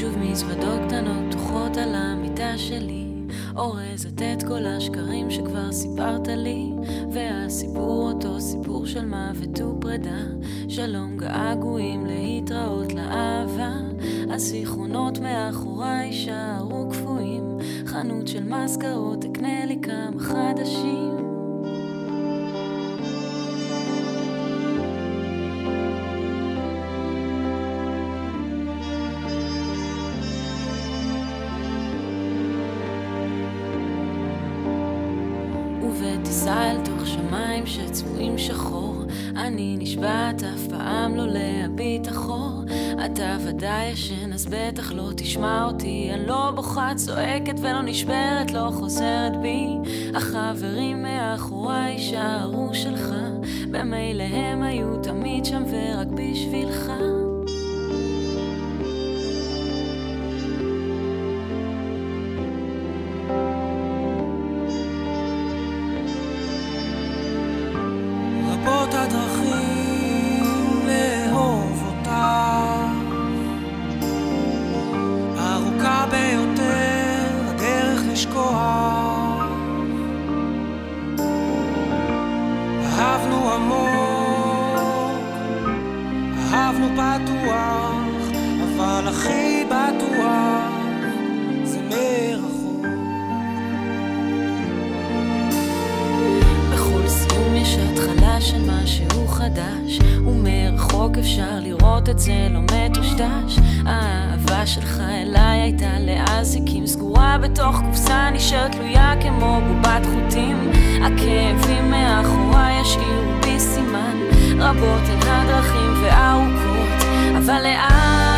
שוב מזוודות קטנות פתוחות על המיטה שלי, אורזת את כל השקרים שכבר סיפרת לי, והסיפור אותו סיפור של מוות ופרידה, שלום געגועים להתראות לאהבה, הזיכרונות מאחוריי יישארו קפואים, חנות של מזכרות תקנה לי כמה חדשים. ובטיסה אל תוך שמיים שצבועים שחור, אני נשבעת אף פעם לא להביט אחור. אתה ודאי ישן אז בטח לא תשמע אותי, אני לא בוכה צועקת ולא נשברת, לא חוזרת בי. החברים מאחוריי יישארו שלך, במילא הם היו תמיד שם ורק בשבילך. רבות הדרכים לאהוב אותך, ארוכה ביותר הדרך לשכוח. אהבנו עמוק, אהבנו פתוח, אבל הכי בטוח זה מרחוק. בכל סיום יש התחלה של משהו חדש, ומרחוק אפשר לראות את זה לא מטושטש. האהבה שלך אליי הייתה לאזיקים, סגורה בתוך קופסה נשארת תלויה כמו בובת חוטים. הכאבים מאחוריי ישאירו בי סימן, רבות הן הדרכים וארוכות, אבל לאט